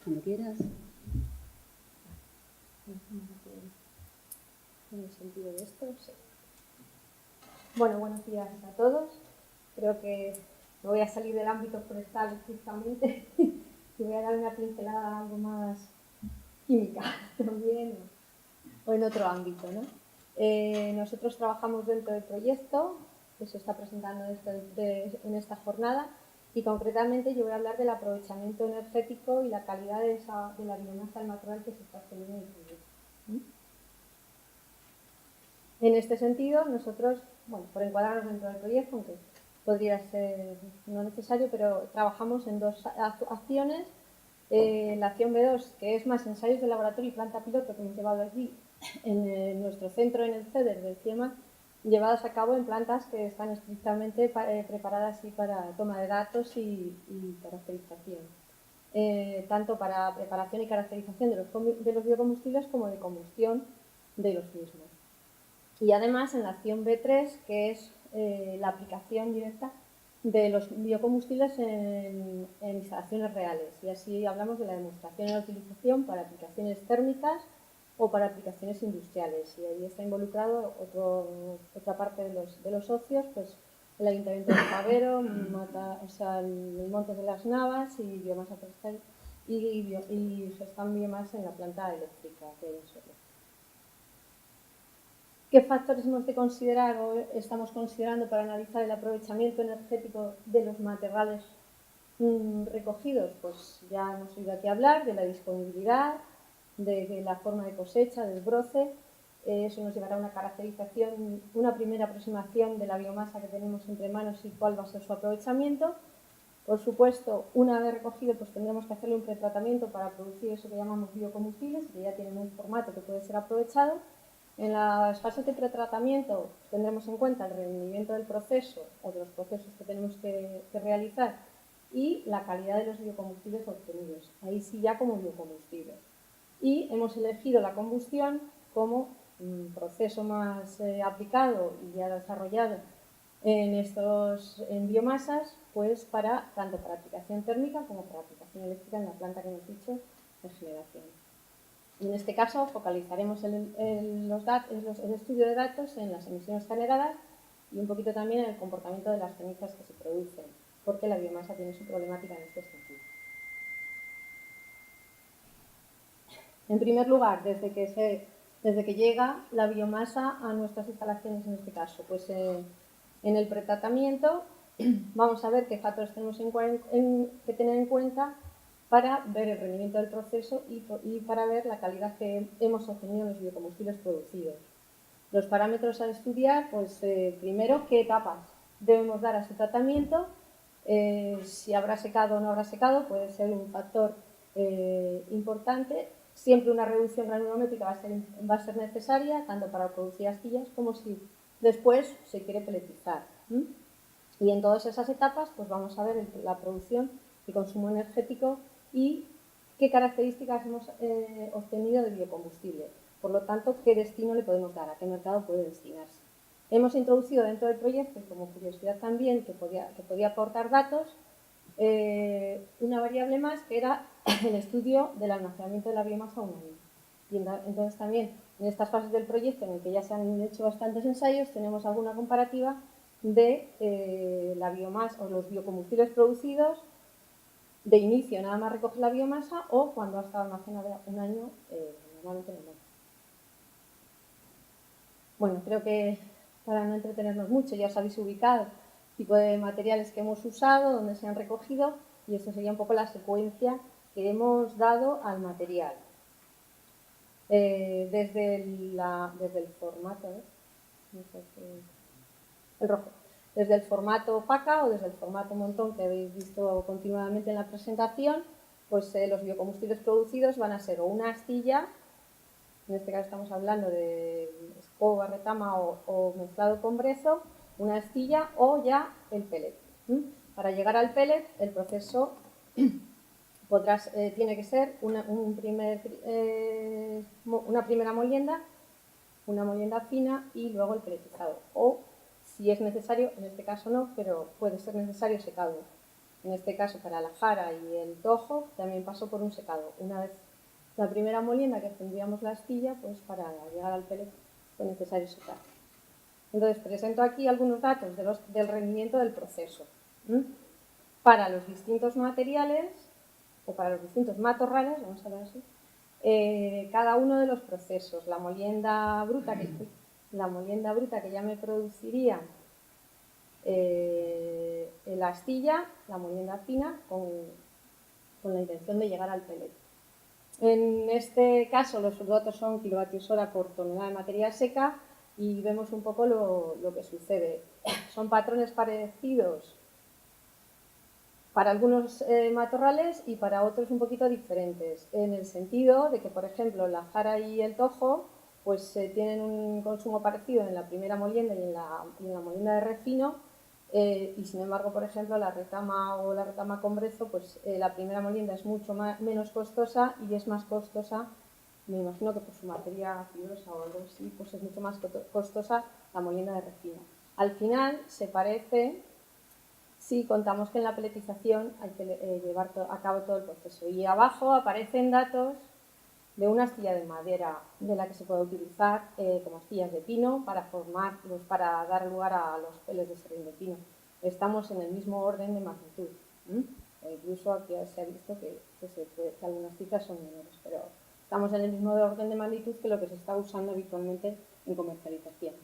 Cuando quieras. ¿En el sentido de esto? Sí. Bueno, buenos días a todos. Creo que me voy a salir del ámbito forestal estrictamente y voy a dar una pincelada algo más química también o en otro ámbito, ¿no? Nosotros trabajamos dentro del proyecto que se está presentando en esta jornada y concretamente yo voy a hablar del aprovechamiento energético y la calidad de la biomasa del material que se está obteniendo en el proyecto. En este sentido, nosotros, bueno, por encuadrarnos dentro del proyecto, aunque podría ser no necesario, pero trabajamos en dos acciones. La acción B2, que es más ensayos de laboratorio y planta piloto que hemos llevado aquí en nuestro centro en el CEDER del CIEMA, llevadas a cabo en plantas que están estrictamente preparadas para toma de datos y caracterización. Tanto para preparación y caracterización de los biocombustibles como de combustión de los mismos. Y además en la acción B3, que es la aplicación directa de los biocombustibles en instalaciones reales. Y así hablamos de la demostración y la utilización para aplicaciones térmicas o para aplicaciones industriales. Y ahí está involucrado otra parte de los socios, pues el Ayuntamiento de Fabero, el Monte de las Navas y biomasa forestal y gestan biomasa en la planta eléctrica que hay en suelo. ¿Qué factores hemos de considerar o estamos considerando para analizar el aprovechamiento energético de los materiales recogidos? Pues ya hemos oído aquí hablar de la disponibilidad, de la forma de cosecha, del broce. Eso nos llevará a una caracterización, una primera aproximación de la biomasa que tenemos entre manos y cuál va a ser su aprovechamiento. Por supuesto, una vez recogido, pues tendremos que hacerle un pretratamiento para producir eso que llamamos biocombustibles, que ya tienen un formato que puede ser aprovechado. En las fases de pretratamiento tendremos en cuenta el rendimiento del proceso o de los procesos que tenemos que realizar y la calidad de los biocombustibles obtenidos, ahí sí ya como biocombustibles. Y hemos elegido la combustión como proceso más aplicado y ya desarrollado en biomasas, pues tanto para aplicación térmica como para aplicación eléctrica en la planta que hemos dicho de generación. En este caso, focalizaremos el estudio de datos en las emisiones generadas y un poquito también en el comportamiento de las cenizas que se producen, porque la biomasa tiene su problemática en este sentido. En primer lugar, desde que llega la biomasa a nuestras instalaciones, en este caso, pues en el pretratamiento vamos a ver qué factores tenemos que tener en cuenta para ver el rendimiento del proceso y para ver la calidad que hemos obtenido en los biocombustibles producidos. Los parámetros a estudiar, pues primero, qué etapas debemos dar a ese tratamiento, si habrá secado o no habrá secado, puede ser un factor importante. Siempre una reducción granulométrica va a ser necesaria, tanto para producir astillas como si después se quiere peletizar. Y en todas esas etapas pues vamos a ver la producción y consumo energético y qué características hemos obtenido de biocombustible. Por lo tanto, qué destino le podemos dar, a qué mercado puede destinarse. Hemos introducido dentro del proyecto, y como curiosidad también, que podía aportar datos, una variable más que era el estudio del almacenamiento de la biomasa a un año. Y entonces también en estas fases del proyecto, en el que ya se han hecho bastantes ensayos, tenemos alguna comparativa de la biomasa o los biocombustibles producidos de inicio, nada más recoger la biomasa o cuando ha estado almacenada un año, normalmente no. Bueno, creo que para no entretenernos mucho ya os habéis ubicado el tipo de materiales que hemos usado, dónde se han recogido y esto sería un poco la secuencia que hemos dado al material. Desde el formato, no sé el rojo. Desde el formato PACA o desde el formato montón que habéis visto continuamente en la presentación, pues los biocombustibles producidos van a ser o una astilla, en este caso estamos hablando de escoba, retama o mezclado con brezo, una astilla o ya el pellet. Para llegar al pellet, el proceso tiene que ser una primera molienda, una molienda fina y luego el pelletizado. O si es necesario, en este caso no, pero puede ser necesario secado. en este caso para la jara y el tojo, también pasó por un secado. Una vez la primera molienda que tendríamos la astilla, pues para llegar al pellet fue necesario secar. Entonces presento aquí algunos datos del rendimiento del proceso. Para los distintos materiales, o para los distintos matorrales, vamos a ver así, cada uno de los procesos, la molienda bruta que ya me produciría la astilla, la molienda fina, con la intención de llegar al pellet. En este caso los datos son kilovatios hora por tonelada de materia seca y vemos un poco lo que sucede. Son patrones parecidos para algunos matorrales y para otros un poquito diferentes, en el sentido de que, por ejemplo, la jara y el tojo pues tienen un consumo parecido en la primera molienda y en la molienda de refino, y sin embargo, por ejemplo, la retama o la retama con brezo, pues la primera molienda es mucho menos costosa y es más costosa, me imagino que por su materia fibrosa o algo así, pues es mucho más costosa la molienda de refino. Al final se parece si contamos que en la peletización hay que llevar a cabo todo el proceso. Y abajo aparecen datos de una astilla de madera de la que se puede utilizar como astillas de pino para dar lugar a los peles de serrín de pino. Estamos en el mismo orden de magnitud. Incluso aquí se ha visto que algunas cifras son menores, pero estamos en el mismo orden de magnitud que lo que se está usando habitualmente en comercialización.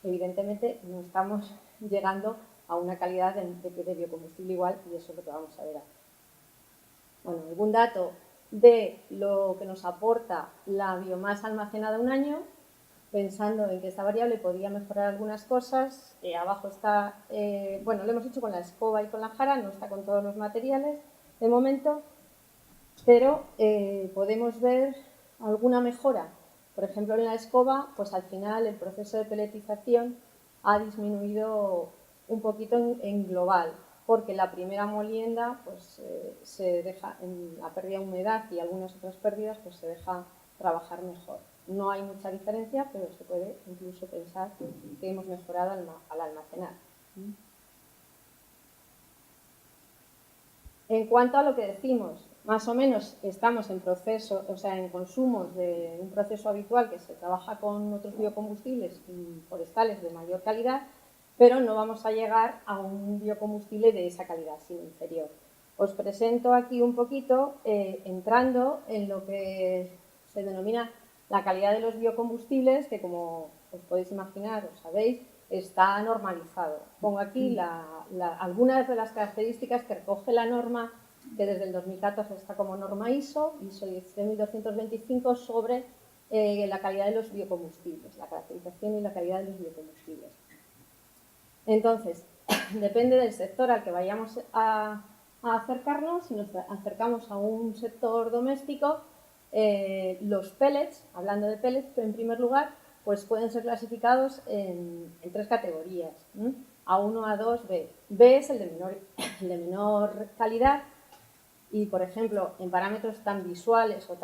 Evidentemente no estamos llegando a una calidad de biocombustible igual, y eso es lo que vamos a ver aquí. Bueno, algún dato de lo que nos aporta la biomasa almacenada un año, pensando en que esta variable podría mejorar algunas cosas. Abajo está, bueno, lo hemos hecho con la escoba y con la jara, no está con todos los materiales de momento, pero podemos ver alguna mejora. Por ejemplo, en la escoba, pues al final el proceso de peletización ha disminuido un poquito en global, porque la primera molienda pues se deja, en la pérdida de humedad y algunas otras pérdidas, pues se deja trabajar mejor. No hay mucha diferencia, pero se puede incluso pensar que hemos mejorado al almacenar. En cuanto a lo que decimos, más o menos estamos en proceso, o sea, en consumos de un proceso habitual que se trabaja con otros biocombustibles forestales de mayor calidad, pero no vamos a llegar a un biocombustible de esa calidad, sino inferior. Os presento aquí un poquito, entrando en lo que se denomina la calidad de los biocombustibles, que como os podéis imaginar, os sabéis, está normalizado. Pongo aquí algunas de las características que recoge la norma, que desde el 2014 está como norma ISO 16225, sobre la calidad de los biocombustibles, la caracterización y la calidad de los biocombustibles. Entonces, depende del sector al que vayamos a acercarnos. Si nos acercamos a un sector doméstico, los pellets, hablando de pellets, en primer lugar, pues pueden ser clasificados en tres categorías, A1, A2, B. B es el de menor calidad y, por ejemplo, en parámetros tan visuales o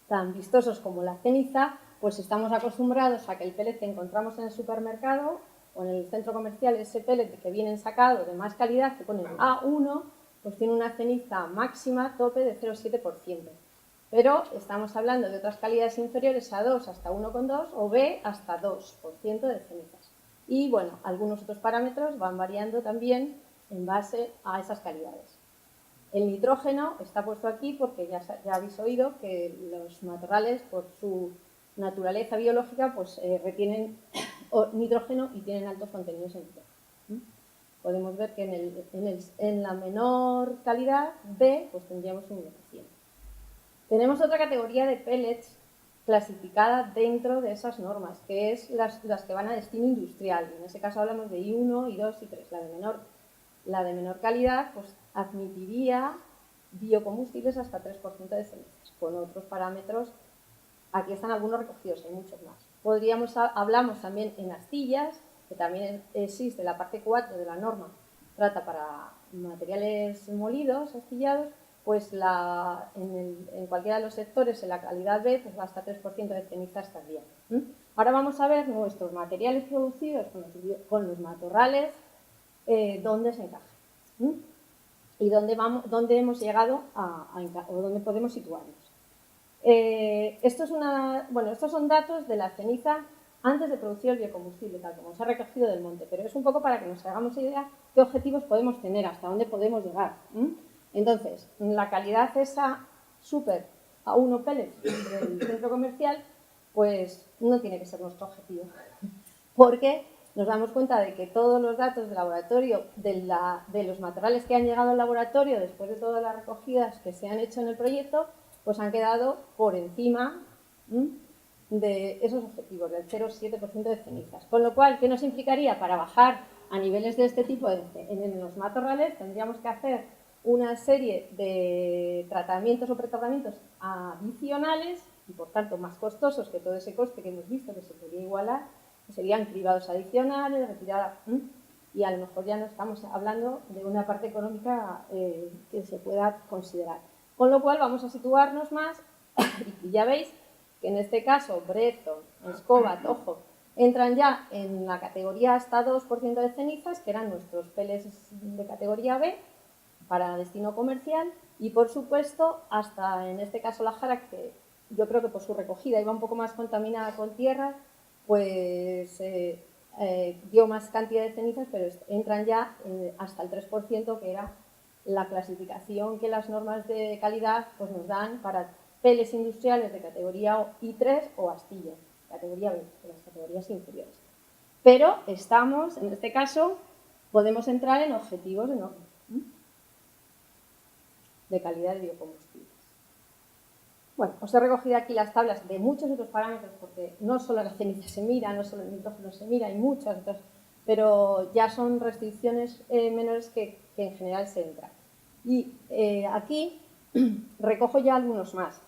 tan vistosos como la ceniza, pues estamos acostumbrados a que el pellet que encontramos en el supermercado o en el centro comercial, ese pellet que viene sacado de más calidad, que pone A1, pues tiene una ceniza máxima tope de 0,7%. Pero estamos hablando de otras calidades inferiores a 2 hasta 1,2 o B hasta 2% de cenizas. Y bueno, algunos otros parámetros van variando también en base a esas calidades. El nitrógeno está puesto aquí porque ya habéis oído que los matorrales, por su naturaleza biológica, pues retienen nitrógeno y tienen altos contenidos en nitrógeno. Podemos ver que en la menor calidad, B, pues tendríamos un 1%. Tenemos otra categoría de pellets clasificada dentro de esas normas, que es las que van a destino industrial. En ese caso hablamos de I1, I2 y 3. La de menor calidad pues admitiría biocombustibles hasta 3% de cenizas, con otros parámetros. Aquí están algunos recogidos, hay muchos más. Hablamos también en astillas, que también existe la parte 4 de la norma, trata para materiales molidos, astillados, pues en cualquiera de los sectores, en la calidad B, pues va hasta 3% de cenizas también. Ahora vamos a ver nuestros materiales producidos con los matorrales, dónde se encajan. y dónde hemos llegado o dónde podemos situarnos. Estos son datos de la ceniza antes de producir el biocombustible, tal como se ha recogido del monte, pero es un poco para que nos hagamos idea qué objetivos podemos tener, hasta dónde podemos llegar. Entonces, la calidad esa súper a 1 pellets del centro comercial, pues no tiene que ser nuestro objetivo, porque nos damos cuenta de que todos los datos de laboratorio, de los materiales que han llegado al laboratorio después de todas las recogidas que se han hecho en el proyecto, pues han quedado por encima de esos objetivos, del 0,7% de cenizas. Con lo cual, ¿qué nos implicaría? Para bajar a niveles de este tipo en los matorrales, tendríamos que hacer una serie de tratamientos o pretratamientos adicionales y, por tanto, más costosos que todo ese coste que hemos visto que se podría igualar, que serían cribados adicionales, retirada, y a lo mejor ya no estamos hablando de una parte económica que se pueda considerar. Con lo cual, vamos a situarnos más, y ya veis que en este caso brezo, escoba, tojo, entran ya en la categoría hasta 2% de cenizas, que eran nuestros pellets de categoría B, para destino comercial, y por supuesto hasta en este caso la jara, que yo creo que por su recogida iba un poco más contaminada con tierra, pues dio más cantidad de cenizas, pero entran ya hasta el 3%, que era la clasificación que las normas de calidad pues nos dan para pellets industriales de categoría I3 o astillas, categoría B, de las categorías inferiores. Pero estamos, en este caso, podemos entrar en objetivos de calidad de biocombustibles. Bueno, os he recogido aquí las tablas de muchos otros parámetros, porque no solo la ceniza se mira, no solo el nitrógeno se mira, hay muchas otras, pero ya son restricciones menores que en general se entran. Y aquí recojo ya algunos más.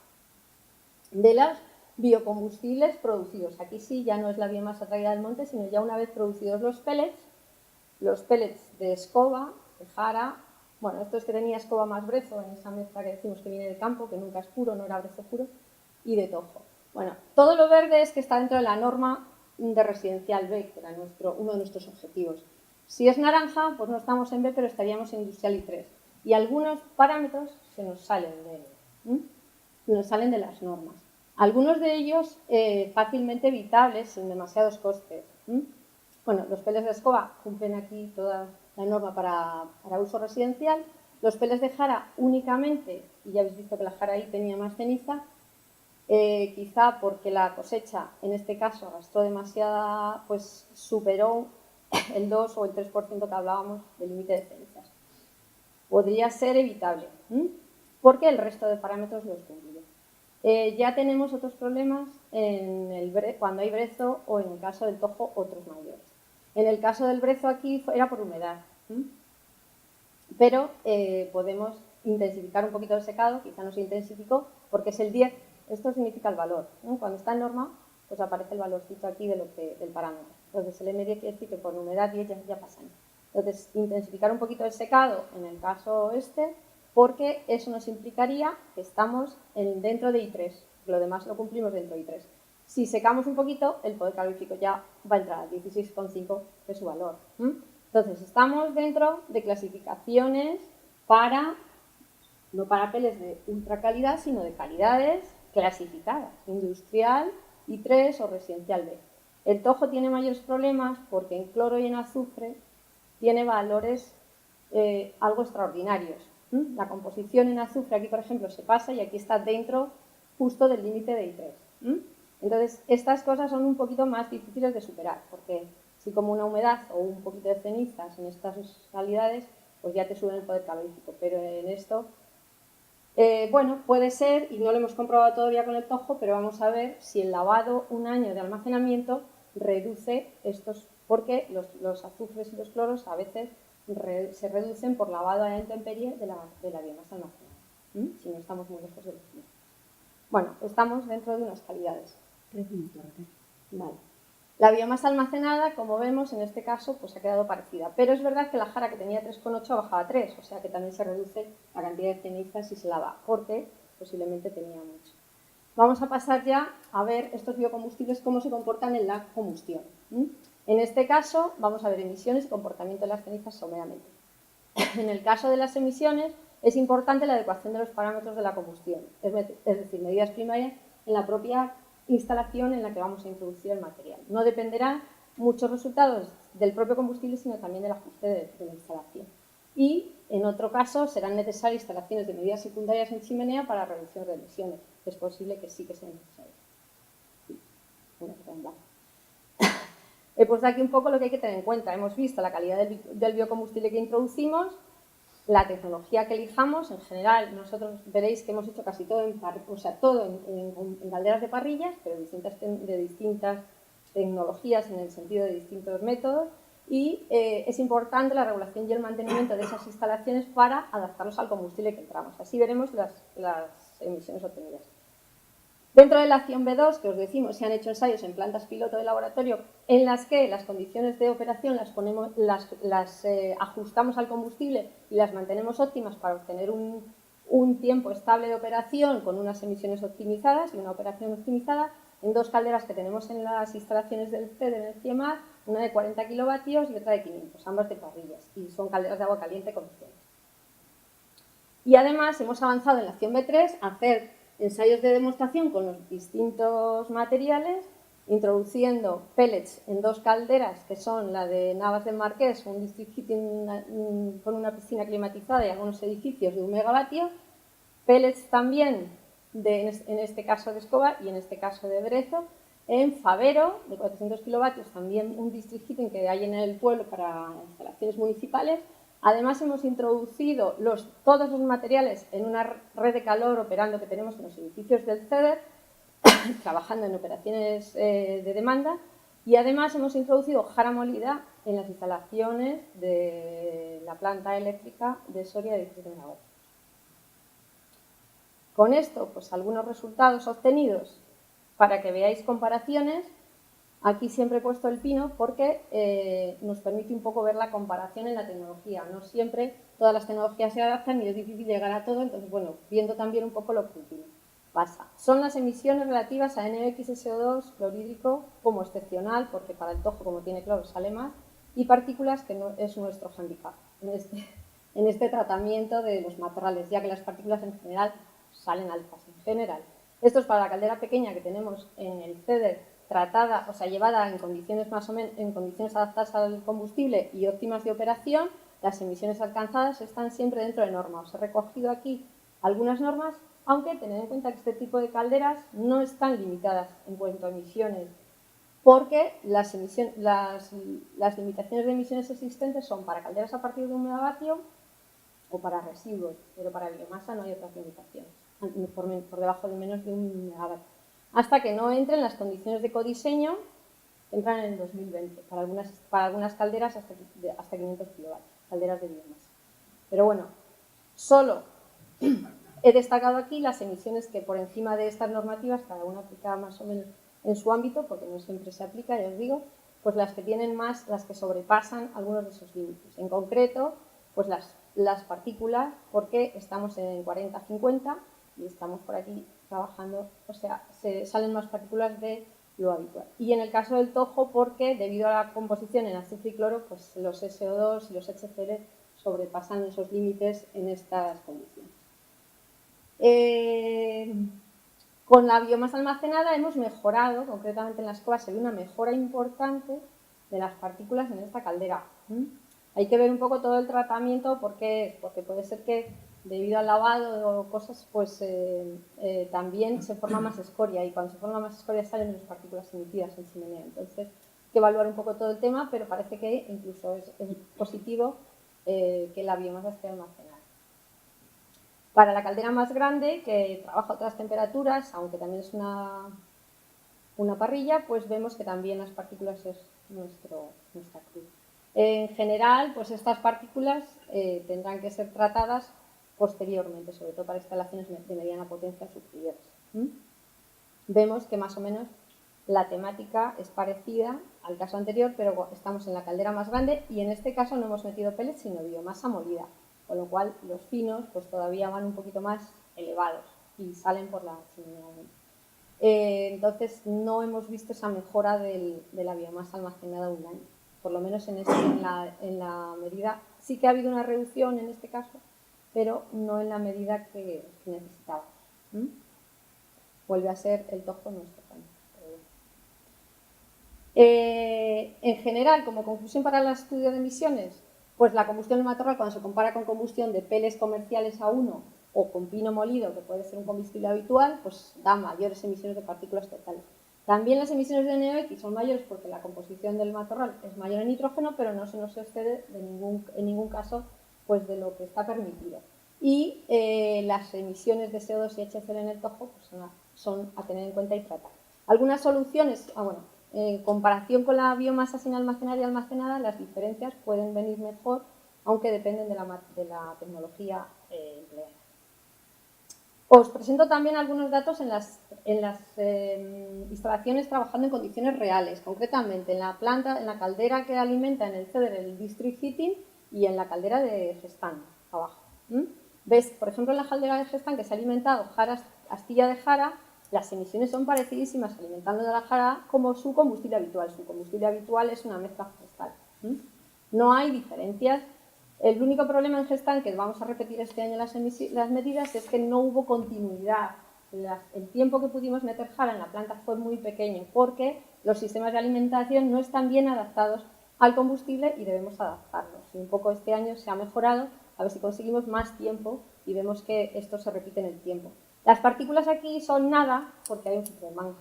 De los biocombustibles producidos, aquí sí ya no es la biomasa traída del monte, sino ya una vez producidos los pellets de escoba, de jara. Bueno, esto es que tenía escoba más brezo en esa mezcla que decimos que viene del campo, que nunca es puro, no era brezo puro, y de tojo. Bueno, todo lo verde es que está dentro de la norma de residencial B, que era uno de nuestros objetivos. Si es naranja, pues no estamos en B, pero estaríamos en industrial I3. Y algunos parámetros se nos salen de las normas. Algunos de ellos fácilmente evitables, sin demasiados costes. Bueno, los pellets de escoba cumplen aquí toda la norma para uso residencial. Los pellets de jara únicamente, y ya habéis visto que la jara ahí tenía más ceniza, quizá porque la cosecha, en este caso, arrastró demasiada, pues superó el 2 o el 3% que hablábamos del límite de cenizas. Podría ser evitable, porque el resto de parámetros los cumplió. Ya tenemos otros problemas cuando hay brezo o en el caso del tojo otros mayores. En el caso del brezo aquí era por humedad, pero podemos intensificar un poquito el secado, quizá no se intensificó porque es el 10, esto significa el valor. Cuando está en norma, pues aparece el valorcito aquí del parámetro. Entonces el M10 quiere decir que por humedad 10 ya pasan. Entonces intensificar un poquito el secado en el caso porque eso nos implicaría que estamos dentro de I3, lo demás lo cumplimos dentro de I3. Si secamos un poquito, el poder calorífico ya va a entrar a 16,5, que es su valor. Entonces, estamos dentro de clasificaciones no para pellets de ultra calidad, sino de calidades clasificadas, industrial, I3 o residencial B. El tojo tiene mayores problemas porque en cloro y en azufre tiene valores algo extraordinarios. La composición en azufre aquí, por ejemplo, se pasa y aquí está dentro justo del límite de I3. Entonces, estas cosas son un poquito más difíciles de superar, porque si como una humedad o un poquito de cenizas en estas calidades, pues ya te suben el poder calorífico. Pero en esto, bueno, puede ser, y no lo hemos comprobado todavía con el tojo, pero vamos a ver si el lavado un año de almacenamiento reduce estos, porque los azufres y los cloros a veces se reducen por lavado a la intemperie de la biomasa almacenada, si no estamos muy lejos de los límites. Bueno, estamos dentro de unas calidades. 3 minutos, Raquel. Vale. La biomasa almacenada, como vemos, en este caso, pues ha quedado parecida. Pero es verdad que la jara que tenía 3,8 ha bajado a 3, o sea que también se reduce la cantidad de cenizas si se lava, porque posiblemente tenía mucho. Vamos a pasar ya a ver estos biocombustibles, cómo se comportan en la combustión. En este caso, vamos a ver emisiones y comportamiento de las cenizas someramente. En el caso de las emisiones, es importante la adecuación de los parámetros de la combustión, es decir, medidas primarias en la propia instalación en la que vamos a introducir el material. No dependerán muchos resultados del propio combustible, sino también del ajuste de la instalación. Y, en otro caso, serán necesarias instalaciones de medidas secundarias en chimenea para reducción de emisiones. Es posible que sí que sea necesario. Sí, una gran blanca. He puesto aquí un poco lo que hay que tener en cuenta. Hemos visto la calidad del biocombustible que introducimos, la tecnología que elijamos. En general, nosotros veréis que hemos hecho casi todo en calderas de parrillas, pero de distintas tecnologías en el sentido de distintos métodos. Y es importante la regulación y el mantenimiento de esas instalaciones para adaptarlos al combustible que entramos. Así veremos las emisiones obtenidas. Dentro de la acción B2, que os decimos, se han hecho ensayos en plantas piloto de laboratorio en las que las condiciones de operación las ajustamos al combustible y las mantenemos óptimas para obtener un tiempo estable de operación con unas emisiones optimizadas y una operación optimizada en dos calderas que tenemos en las instalaciones del CEDER en el CIEMAT, una de 40 kilovatios y otra de 500, ambas de parrillas, y son calderas de agua caliente con opciones. Y además hemos avanzado en la acción B3 a hacer ensayos de demostración con los distintos materiales, introduciendo pellets en dos calderas, que son la de Navas del Marqués, un district heating con una piscina climatizada y algunos edificios de 1 megavatio, pellets también, en este caso de Escobar y en este caso de Brezo, en Favero, de 400 kilovatios, también un district heating que hay en el pueblo para instalaciones municipales. Además, hemos introducido todos los materiales en una red de calor operando que tenemos en los edificios del CEDER, trabajando en operaciones de demanda, y además hemos introducido jara molida en las instalaciones de la planta eléctrica de Soria de 17 megavatios. Con esto, pues algunos resultados obtenidos para que veáis comparaciones. Aquí siempre he puesto el pino porque nos permite un poco ver la comparación en la tecnología. No siempre todas las tecnologías se adaptan y es difícil llegar a todo, entonces, bueno, viendo también un poco lo que el pino pasa. Son las emisiones relativas a NOx, SO2, clorhídrico, como excepcional, porque para el tojo, como tiene cloro, sale más, y partículas, que no es nuestro handicap en este tratamiento de los matorrales, ya que las partículas en general salen altas en general. Esto es para la caldera pequeña que tenemos en el CEDER, tratada, o sea, llevada en condiciones más o menos, en condiciones adaptadas al combustible y óptimas de operación. Las emisiones alcanzadas están siempre dentro de normas. Os he recogido aquí algunas normas, aunque tened en cuenta que este tipo de calderas no están limitadas en cuanto a emisiones, porque las limitaciones de emisiones existentes son para calderas a partir de 1 megavatio o para residuos, pero para biomasa no hay otras limitaciones, por debajo de menos de 1 megavatio. Hasta que no entren las condiciones de codiseño, entran en el 2020, para algunas calderas hasta 500 kilovatios, calderas de biomasa. Pero bueno, solo he destacado aquí las emisiones que por encima de estas normativas, cada una aplica más o menos en su ámbito, porque no siempre se aplica, ya os digo, pues las que tienen más, las que sobrepasan algunos de esos límites. En concreto, pues las partículas, porque estamos en 40-50 y estamos por aquí trabajando, o sea, se salen más partículas de lo habitual. Y en el caso del tojo, porque debido a la composición en azufre y cloro, pues los SO2 y los HCl sobrepasan esos límites en estas condiciones. Con la biomasa almacenada hemos mejorado, concretamente en las cuevas se ve una mejora importante de las partículas en esta caldera. Hay que ver un poco todo el tratamiento porque puede ser que debido al lavado o cosas, pues también se forma más escoria, y cuando se forma más escoria salen menos partículas emitidas en chimenea. Entonces hay que evaluar un poco todo el tema, pero parece que incluso es positivo que la biomasa esté almacenada. Para la caldera más grande, que trabaja a otras temperaturas, aunque también es una parrilla, pues vemos que también las partículas es nuestra cruz. En general, pues estas partículas tendrán que ser tratadas posteriormente, sobre todo para instalaciones de mediana potencia superiores. Vemos que más o menos la temática es parecida al caso anterior, pero estamos en la caldera más grande y en este caso no hemos metido pellets, sino biomasa molida, con lo cual los finos pues todavía van un poquito más elevados y salen por la chimenea. Entonces no hemos visto esa mejora de la biomasa almacenada un año, por lo menos en la medida sí que ha habido una reducción en este caso, pero no en la medida que necesitábamos. Vuelve a ser el tojo nuestro también. En general, como conclusión para el estudio de emisiones, pues la combustión del matorral, cuando se compara con combustión de peles comerciales A1 o con pino molido, que puede ser un combustible habitual, pues da mayores emisiones de partículas totales. También las emisiones de NOx son mayores porque la composición del matorral es mayor en nitrógeno, pero no se nos excede en ningún caso pues, de lo que está permitido. Y las emisiones de CO2 y HCl en el tojo pues, son a tener en cuenta y tratar. Algunas soluciones, en comparación con la biomasa sin almacenar y almacenada, las diferencias pueden venir mejor, aunque dependen de la tecnología empleada. Os presento también algunos datos en las instalaciones trabajando en condiciones reales, concretamente en la planta, en la caldera que alimenta en el CEDER el District Heating y en la caldera de Gestán, abajo. ¿Ves? Por ejemplo, en la caldera de Gestán, que se ha alimentado astilla de jara, las emisiones son parecidísimas alimentando de la jara como su combustible habitual. Su combustible habitual es una mezcla forestal. No hay diferencias. El único problema en Gestán, que vamos a repetir este año las medidas, es que no hubo continuidad. El tiempo que pudimos meter jara en la planta fue muy pequeño porque los sistemas de alimentación no están bien adaptados al combustible y debemos adaptarlos. Y un poco este año se ha mejorado, a ver si conseguimos más tiempo y vemos que esto se repite en el tiempo. Las partículas aquí son nada porque hay un filtro de mangas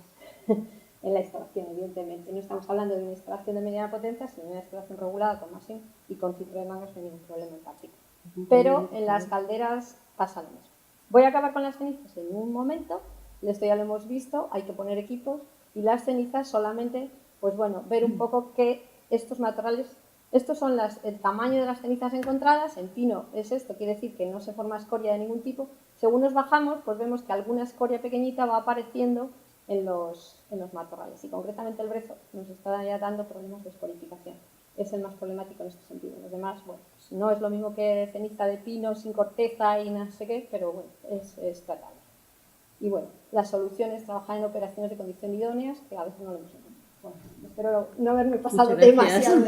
en la instalación, evidentemente. No estamos hablando de una instalación de mediana potencia, sino de una instalación regulada con masín y con filtro de mangas no hay ningún problema en partículas. Pero en las calderas pasa lo mismo. Voy a acabar con las cenizas en un momento. Esto ya lo hemos visto, hay que poner equipos y las cenizas solamente, pues bueno, ver un poco que estos matorrales, estos son el tamaño de las cenizas encontradas. En pino es esto, quiere decir que no se forma escoria de ningún tipo. Según nos bajamos, pues vemos que alguna escoria pequeñita va apareciendo en los matorrales y concretamente el brezo nos está ya dando problemas de escorificación. Es el más problemático en este sentido. Los demás, bueno, pues no es lo mismo que ceniza de pino sin corteza y no sé qué, pero bueno, es tratable. Y bueno, las soluciones, trabajar en operaciones de condición idóneas, que a veces no lo hemos encontrado. Bueno, espero no haberme pasado demasiado.